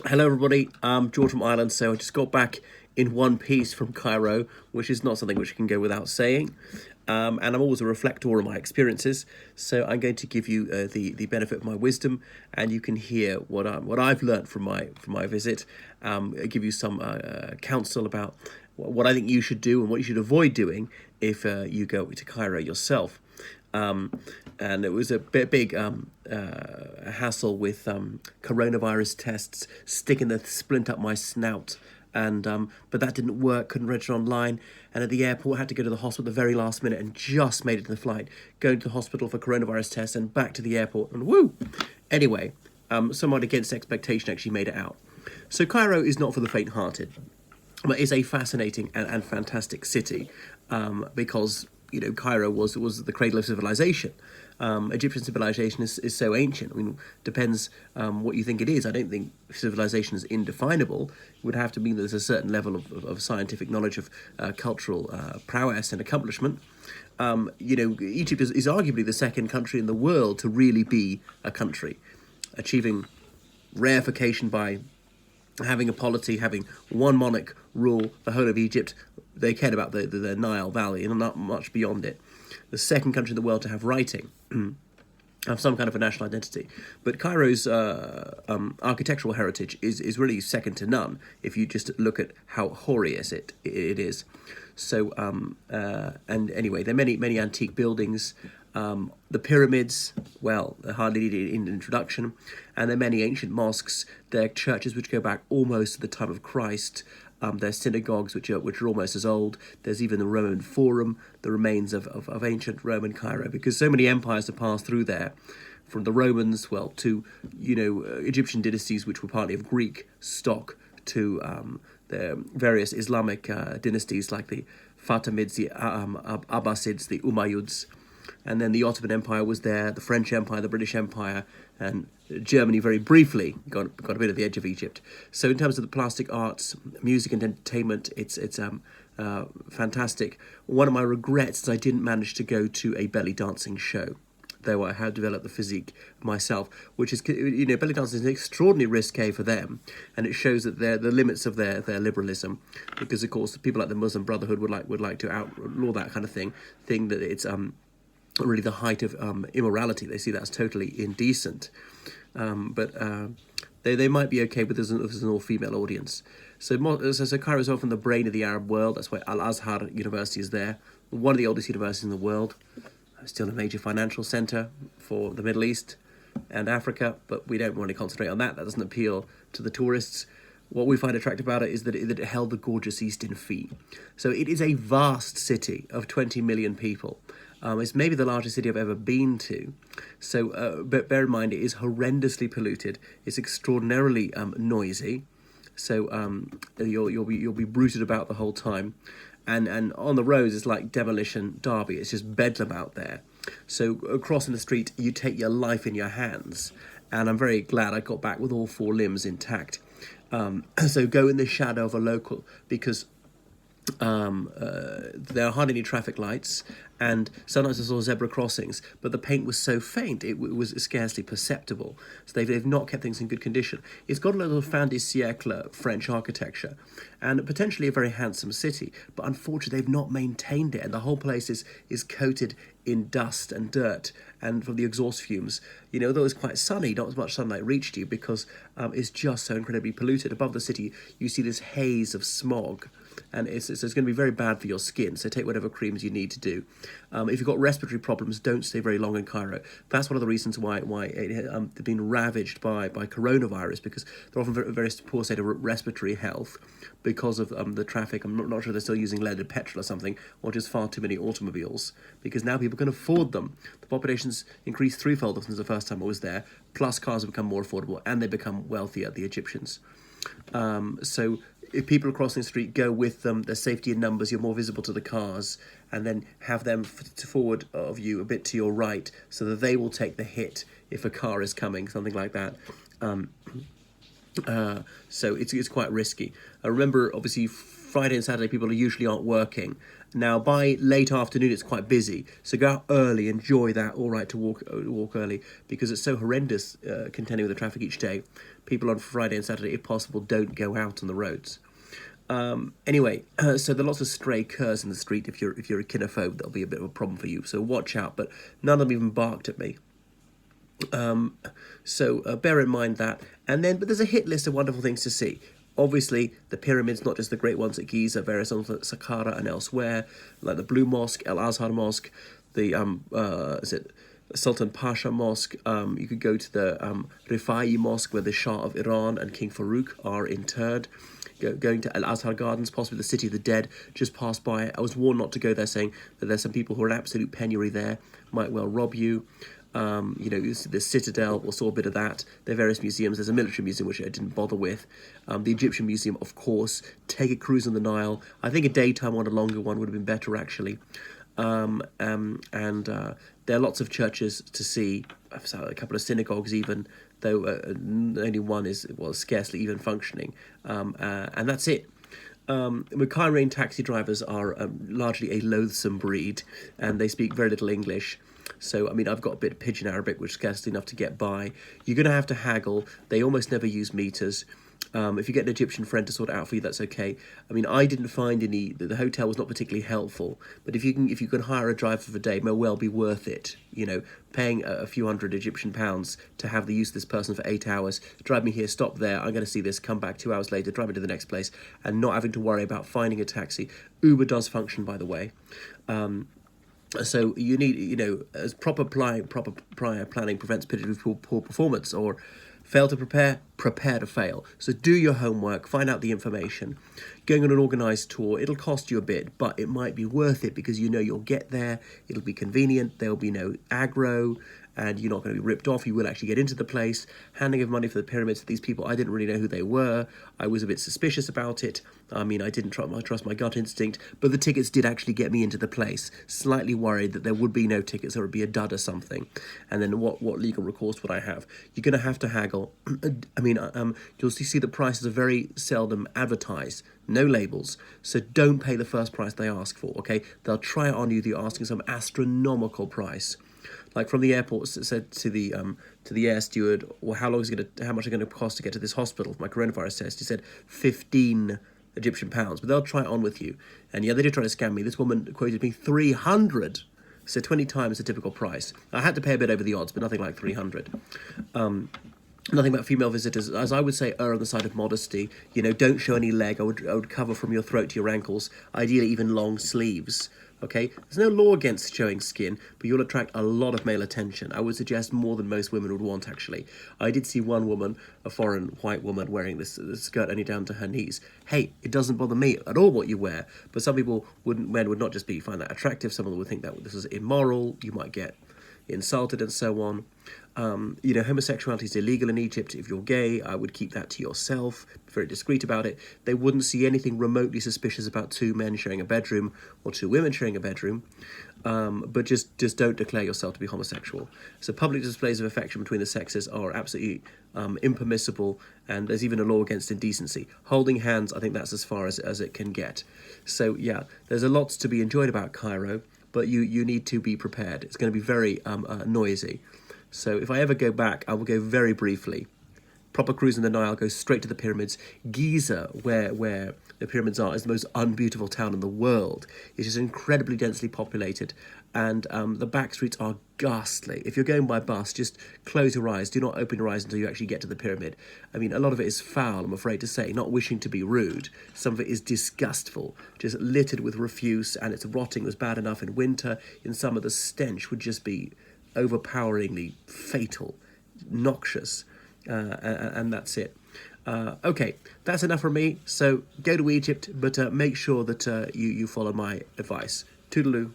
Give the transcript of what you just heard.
Hello, everybody. I'm George from Ireland. So I just got back in one piece from Cairo, which is not something which can go without saying. And I'm always a reflector of my experiences. So I'm going to give you the benefit of my wisdom, and you can hear what I've learned from my visit. Give you some counsel about what I think you should do and what you should avoid doing if you go to Cairo yourself. Um, and it was a big hassle with coronavirus tests, sticking the splint up my snout. And but that didn't work. Couldn't register online, and at the airport had to go to the hospital at the very last minute, and just made it to the flight. Going to the hospital for coronavirus tests, and back to the airport, and woo! Anyway, somewhat against expectation, actually made it out. So Cairo is not for the faint-hearted, but is a fascinating and fantastic city because Cairo was the cradle of civilization. Egyptian civilization is so ancient. I mean, depends what you think it is. I don't think civilization is indefinable. It would have to mean that there's a certain level of scientific knowledge, of cultural prowess and accomplishment. Egypt is arguably the second country in the world to really be a country, achieving reification by having a polity, having one monarch rule the whole of Egypt. They cared about the Nile Valley and not much beyond it. The second country in the world to have writing, have some kind of a national identity. But Cairo's architectural heritage is really second to none if you just look at how horrendous it is. So, and anyway, there are many antique buildings. The pyramids, well, they hardly need an introduction. And there are many ancient mosques. There are churches which go back almost to the time of Christ. There's synagogues which are almost as old. There's even the Roman Forum, the remains of ancient Roman Cairo, because so many empires have passed through there, from the Romans, well, to Egyptian dynasties which were partly of Greek stock, to the various Islamic dynasties like the Fatimids, the Abbasids, the Umayyads. And then the Ottoman Empire was there, the French Empire, the British Empire, and Germany very briefly got a bit of the edge of Egypt. So in terms of the plastic arts, music and entertainment, it's fantastic. One of my regrets is I didn't manage to go to a belly dancing show, though I had developed the physique myself, which is, belly dancing is an extraordinary risque for them, and it shows that they're the limits of their liberalism, because of course people like the Muslim Brotherhood would like to outlaw that kind of thing that it's really the height of immorality. They see that as totally indecent. But they might be okay with this as an all-female audience. So Cairo is often the brain of the Arab world. That's why Al-Azhar University is there, one of the oldest universities in the world. Still a major financial centre for the Middle East and Africa, but we don't want to concentrate on that. That doesn't appeal to the tourists. What we find attractive about it is that it held the gorgeous Eastern Fee. So it is a vast city of 20 million people. It's maybe the largest city I've ever been to. So, but bear in mind, it is horrendously polluted. It's extraordinarily noisy. So you'll be bruited about the whole time, and on the roads it's like demolition derby. It's just bedlam out there. So crossing the street, you take your life in your hands. And I'm very glad I got back with all four limbs intact. So go in the shadow of a local, because there are hardly any traffic lights, and sometimes I saw zebra crossings, but the paint was so faint it was scarcely perceptible. So they've not kept things in good condition. It's got a little fin de siècle French architecture, and potentially a very handsome city, but unfortunately they've not maintained it, and the whole place is coated in dust and dirt, and from the exhaust fumes. Though it's quite sunny, not as much sunlight reached you because it's just so incredibly polluted. Above the city, you see this haze of smog, and it's going to be very bad for your skin, so take whatever creams you need to do. If you've got respiratory problems, don't stay very long in Cairo. That's one of the reasons why they've been ravaged by coronavirus, because they're often very, very poor state of respiratory health because of the traffic. I'm not sure they're still using leaded petrol or something, or just far too many automobiles, because now people can afford them. The population's increased threefold since the first time I was there, plus cars have become more affordable, and they become wealthier, the Egyptians. So if people are crossing the street, go with them. There's safety in numbers. You're more visible to the cars, and then have them forward of you, a bit to your right, so that they will take the hit if a car is coming, something like that. So it's quite risky. I remember, obviously, Friday and Saturday people usually aren't working, Now, by late afternoon, it's quite busy, so go out early, enjoy that. All right to walk early because it's so horrendous contending with the traffic each day. People on Friday and Saturday, if possible, don't go out on the roads. Anyway, so there are lots of stray curs in the street. If you're a kinophobe, that'll be a bit of a problem for you. So watch out. But none of them even barked at me. So bear in mind that. But there's a hit list of wonderful things to see. Obviously, the pyramids, not just the great ones at Giza, various ones at Saqqara and elsewhere, like the Blue Mosque, Al Azhar Mosque, the Sultan Pasha Mosque. You could go to the Rifai Mosque, where the Shah of Iran and King Farouk are interred. Going to Al Azhar Gardens, possibly the City of the Dead, just passed by. I was warned not to go there, saying that there's some people who are in absolute penury there, might well rob you. The Citadel, we saw a bit of that. There are various museums. There's a military museum, which I didn't bother with. The Egyptian Museum, of course. Take a cruise on the Nile. I think a daytime one, a longer one, would have been better, actually. There are lots of churches to see, a couple of synagogues even, though only one is, scarcely even functioning. And that's it. Cairene taxi drivers are largely a loathsome breed, and they speak very little English. So, I've got a bit of pidgin Arabic, which is scarcely enough to get by. You're going to have to haggle. They almost never use meters. If you get an Egyptian friend to sort it out for you, that's okay. I didn't find the hotel was not particularly helpful, but if you can hire a driver for the day, it may well be worth it. Paying a few hundred Egyptian pounds to have the use of this person for 8 hours, drive me here, stop there, I'm going to see this, come back 2 hours later, drive me to the next place, and not having to worry about finding a taxi. Uber does function, by the way. So you need, as proper prior planning prevents poor performance, or fail to prepare to fail. So do your homework, find out the information. Going on an organised tour, it'll cost you a bit, but it might be worth it because you'll get there, it'll be convenient, there'll be no aggro, and you're not going to be ripped off. You will actually get into the place. Handing of money for the pyramids to these people, I didn't really know who they were. I was a bit suspicious about it. I didn't trust my gut instinct, but the tickets did actually get me into the place. Slightly worried that there would be no tickets, there would be a dud or something. And then what legal recourse would I have? You're going to have to haggle. You'll see the prices are very seldom advertised. No labels. So don't pay the first price they ask for, okay? They'll try it on you. They're asking some astronomical price. Like from the airport, said to the air steward, well, how much is it going to cost to get to this hospital for my coronavirus test? He said 15 Egyptian pounds, but they'll try it on with you. And yeah, they did try to scam me. This woman quoted me 300, so 20 times the typical price. I had to pay a bit over the odds, but nothing like 300. Nothing about female visitors, as I would say, err on the side of modesty. Don't show any leg. I would cover from your throat to your ankles, ideally even long sleeves. Okay, there's no law against showing skin, but you'll attract a lot of male attention. I would suggest more than most women would want, actually. I did see one woman, a foreign white woman, wearing this skirt only down to her knees. Hey, it doesn't bother me at all what you wear, but some people men would not just find that attractive. Some of them would think that this is immoral. You might get insulted and so on. Homosexuality is illegal in Egypt. If you're gay, I would keep that to yourself. Be very discreet about it. They wouldn't see anything remotely suspicious about two men sharing a bedroom or two women sharing a bedroom. But just don't declare yourself to be homosexual. So public displays of affection between the sexes are absolutely impermissible, and there's even a law against indecency. Holding hands, I think that's as far as it can get. So yeah, there's a lot to be enjoyed about Cairo, but you need to be prepared. It's going to be very noisy. So if I ever go back, I will go very briefly. Proper cruise in the Nile, go straight to the pyramids. Giza, where the pyramids are, is the most unbeautiful town in the world. It is incredibly densely populated, and the back streets are ghastly. If you're going by bus, just close your eyes. Do not open your eyes until you actually get to the pyramid. A lot of it is foul, I'm afraid to say, not wishing to be rude. Some of it is disgustful, just littered with refuse, and it's rotting. It was bad enough in winter. In summer, the stench would just be overpoweringly fatal, noxious, and that's it. Okay, that's enough from me. So go to Egypt, but make sure that you follow my advice. Toodaloo.